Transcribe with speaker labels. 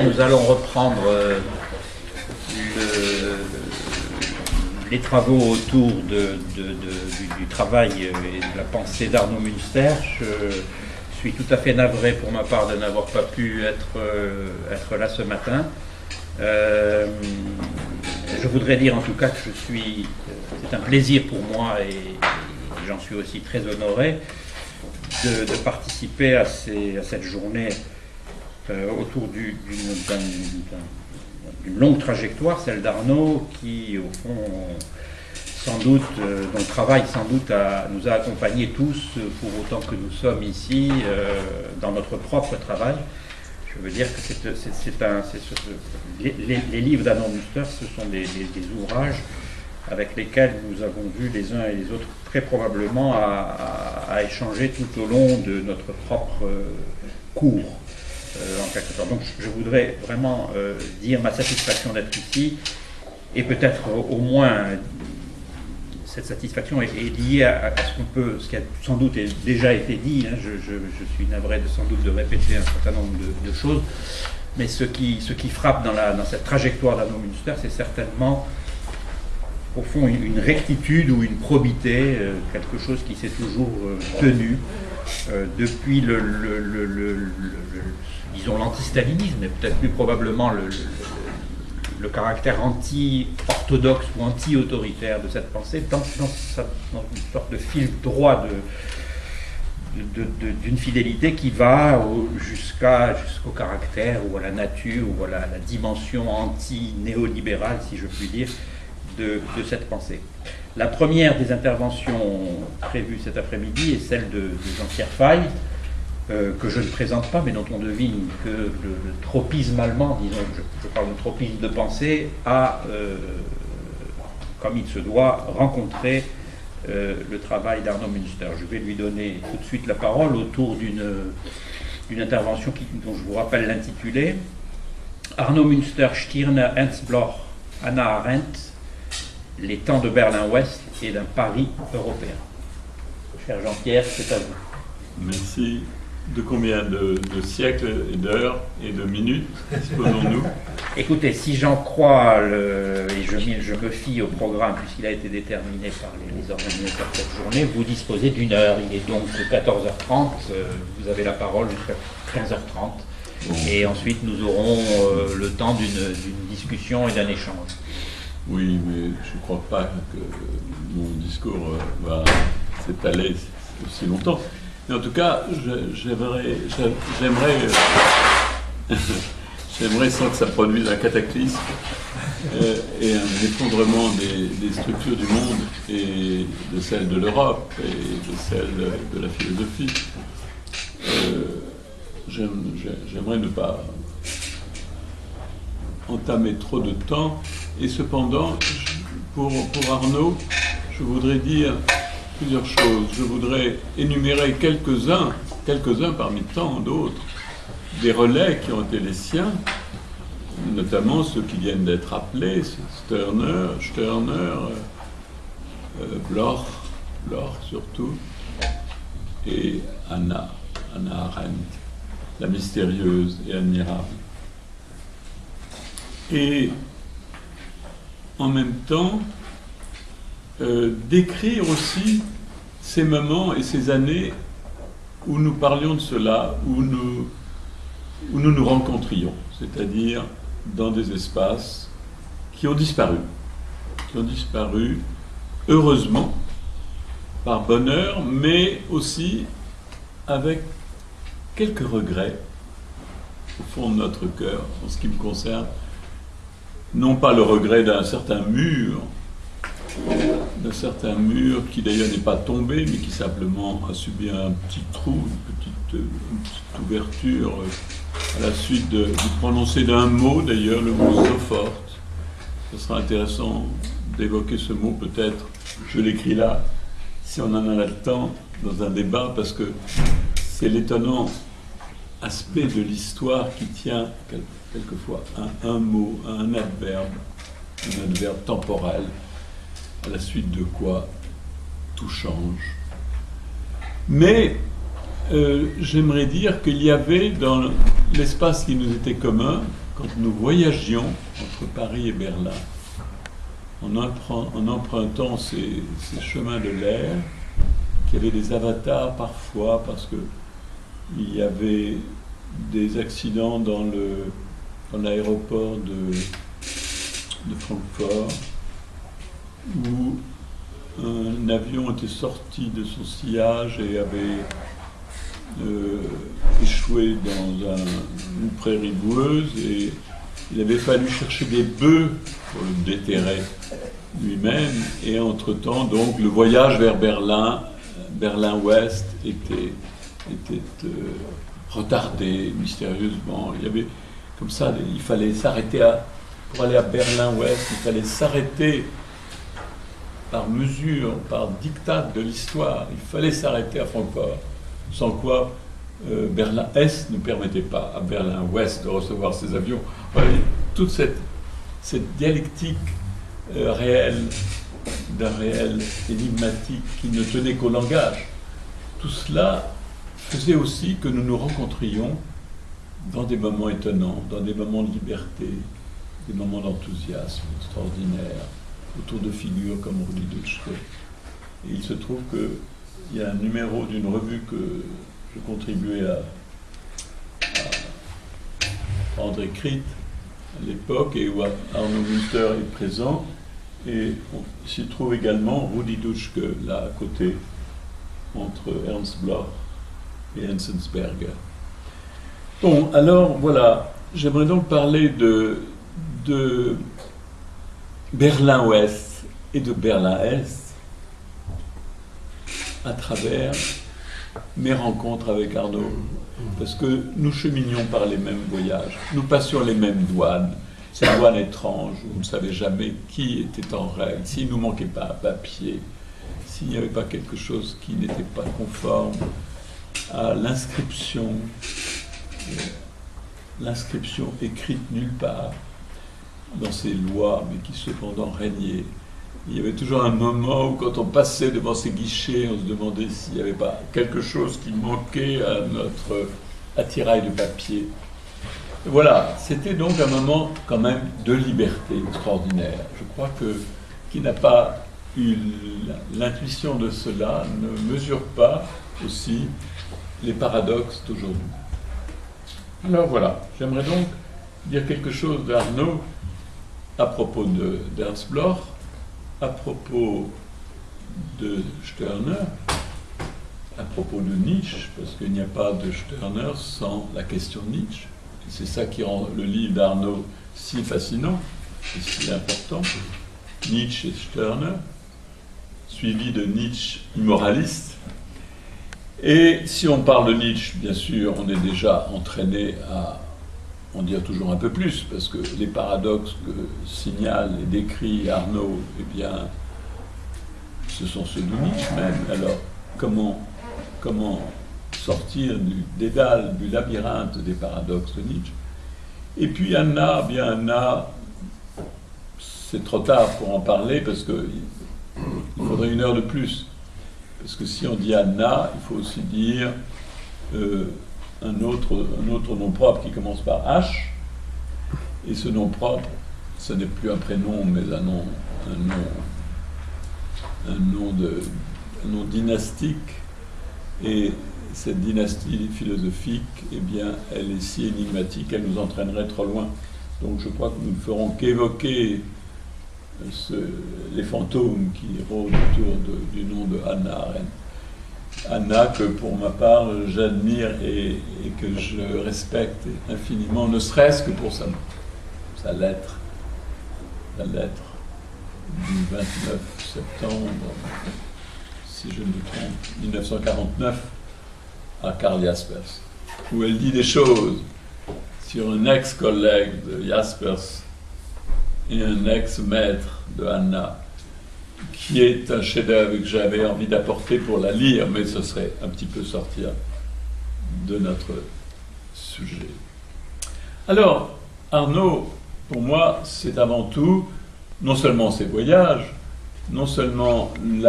Speaker 1: nous allons reprendre les travaux autour du travail et de la pensée d'Arnaud Münster. Je suis tout à fait navré pour ma part de n'avoir pas pu être là ce matin. Je voudrais dire en tout cas que c'est un plaisir pour moi et j'en suis aussi très honoré de participer à cette journée autour d'une longue trajectoire, celle d'Arnaud, qui au fond, sans doute, dont le travail sans doute nous a accompagnés tous, pour autant que nous sommes ici, dans notre propre travail. Je veux dire que les livres d'Arnaud Münster, ce sont des ouvrages avec lesquels nous avons vu les uns et les autres très probablement à échanger tout au long de notre propre cours, en quelque sorte. Donc je voudrais vraiment dire ma satisfaction d'être ici, et peut-être au moins cette satisfaction est liée à ce qui a sans doute déjà été dit. Hein. Je suis navré sans doute de répéter un certain nombre de choses, mais ce qui frappe dans cette trajectoire d'Arnaud Münster, c'est certainement au fond une rectitude ou une probité, quelque chose qui s'est toujours tenu depuis disons l'antistalinisme, mais peut-être plus probablement le caractère anti-orthodoxe ou anti-autoritaire de cette pensée, dans une sorte de fil droit d'une fidélité qui va jusqu'au caractère ou à la nature ou à la dimension anti-néolibérale, si je puis dire, de cette pensée. La première des interventions prévues cet après-midi est celle de Jean-Pierre Faye, que je ne présente pas, mais dont on devine que le tropisme allemand, disons, je parle de tropisme de pensée, a, comme il se doit, rencontré le travail d'Arnaud Münster. Je vais lui donner tout de suite la parole autour d'une intervention dont je vous rappelle l'intitulé. Arnaud Münster, Stirner, Ernst Bloch, Hannah Arendt, les temps de Berlin-Ouest et d'un Paris européen. Cher Jean-Pierre, c'est à vous.
Speaker 2: Merci. De combien de siècles et d'heures et de minutes disposons-nous?
Speaker 1: Écoutez, si j'en crois, et je me fie au programme puisqu'il a été déterminé par les organisateurs de cette journée, vous disposez d'une heure. Il est donc 14h30, vous avez la parole jusqu'à 15h30. Bon. Et ensuite nous aurons le temps d'une discussion et d'un échange.
Speaker 2: Oui, mais je ne crois pas que mon discours va s'étaler aussi longtemps. Mais en tout cas, j'aimerais sans que ça produise un cataclysme et un effondrement des structures du monde et de celles de l'Europe et de celles de la philosophie. J'aimerais ne pas entamer trop de temps, et cependant, pour Arnaud, je voudrais dire plusieurs choses. Je voudrais énumérer quelques-uns parmi tant d'autres, des relais qui ont été les siens, notamment ceux qui viennent d'être appelés, Stirner, Bloch surtout, et Hannah Arendt, la mystérieuse et admirable. Et en même temps, décrire aussi ces moments et ces années où nous parlions de cela, où nous nous rencontrions, c'est-à-dire dans des espaces qui ont disparu heureusement, par bonheur, mais aussi avec quelques regrets au fond de notre cœur, en ce qui me concerne. Non pas le regret d'un certain mur qui d'ailleurs n'est pas tombé, mais qui simplement a subi un petit trou, une petite ouverture à la suite du prononcé d'un mot, d'ailleurs, le mot Zoffort. Ce sera intéressant d'évoquer ce mot, peut-être, je l'écris là, si on en a le temps, dans un débat, parce que c'est l'étonnant aspect de l'histoire qui tient quelquefois un mot, un adverbe temporel, à la suite de quoi tout change. Mais j'aimerais dire qu'il y avait dans l'espace qui nous était commun quand nous voyagions entre Paris et Berlin, en empruntant ces chemins de l'air, qui avaient des avatars parfois, parce qu'il y avait des accidents dans l'aéroport de Francfort, où un avion était sorti de son sillage et avait échoué dans une prairie boueuse, et il avait fallu chercher des bœufs pour le déterrer lui-même, et entre-temps, donc, le voyage vers Berlin-Ouest était retardé mystérieusement. Il y avait comme ça, il fallait s'arrêter pour aller à Berlin-Ouest, il fallait s'arrêter par mesure, par diktat de l'histoire, il fallait s'arrêter à Francfort, sans quoi Berlin-Est ne permettait pas à Berlin-Ouest de recevoir ces avions. Voilà, toute cette dialectique réelle, d'un réel énigmatique qui ne tenait qu'au langage, tout cela faisait aussi que nous nous rencontrions dans des moments étonnants, dans des moments de liberté, des moments d'enthousiasme extraordinaire, autour de figures comme Rudi Dutschke. Et il se trouve qu'il y a un numéro d'une revue que je contribuais à rendre écrite à l'époque, et où Arno Münster est présent, et il s'y trouve également Rudi Dutschke, là à côté, entre Ernst Bloch et Enzensberger. Bon, alors voilà, j'aimerais donc parler de Berlin-Ouest et de Berlin-Est à travers mes rencontres avec Arno, parce que nous cheminions par les mêmes voyages, nous passions les mêmes douanes, ces douanes étranges où on ne savait jamais qui était en règle, s'il ne nous manquait pas un papier, s'il n'y avait pas quelque chose qui n'était pas conforme à l'inscription écrite nulle part dans ces lois, mais qui cependant régnait. Il y avait toujours un moment où, quand on passait devant ces guichets, on se demandait s'il n'y avait pas quelque chose qui manquait à notre attirail de papier. Voilà, c'était donc un moment quand même de liberté extraordinaire. Je crois que qui n'a pas eu l'intuition de cela ne mesure pas aussi les paradoxes d'aujourd'hui. Alors voilà, j'aimerais donc dire quelque chose d'Arno à propos d'Ernst Bloch, à propos de Stirner, à propos de Nietzsche, parce qu'il n'y a pas de Stirner sans la question de Nietzsche. Et c'est ça qui rend le livre d'Arno si fascinant et si important. Nietzsche et Stirner, suivi de Nietzsche immoraliste. Et si on parle de Nietzsche, bien sûr, on est déjà entraîné à en dire toujours un peu plus, parce que les paradoxes que signale et décrit Arno, eh bien, ce sont ceux de Nietzsche même. Alors, comment sortir du dédale, du labyrinthe des paradoxes de Nietzsche? Et puis Anna, bien Anna, c'est trop tard pour en parler, parce qu'il faudrait une heure de plus. Parce que si on dit Anna, il faut aussi dire un autre nom propre qui commence par H. Et ce nom propre, ce n'est plus un prénom, mais un nom dynastique. Et cette dynastie philosophique, eh bien, elle est si énigmatique, elle nous entraînerait trop loin. Donc je crois que nous ne ferons qu'évoquer les fantômes qui rôdent autour du nom de Hannah Arendt. Anna, que pour ma part j'admire et que je respecte infiniment, ne serait-ce que pour sa lettre, la lettre du 29 septembre, si je ne me trompe, 1949, à Karl Jaspers, où elle dit des choses sur un ex-collègue de Jaspers et un ex-maître de Anna, qui est un chef-d'œuvre que j'avais envie d'apporter pour la lire, mais ce serait un petit peu sortir de notre sujet. Alors, Arno, pour moi, c'est avant tout, non seulement ses voyages, non seulement la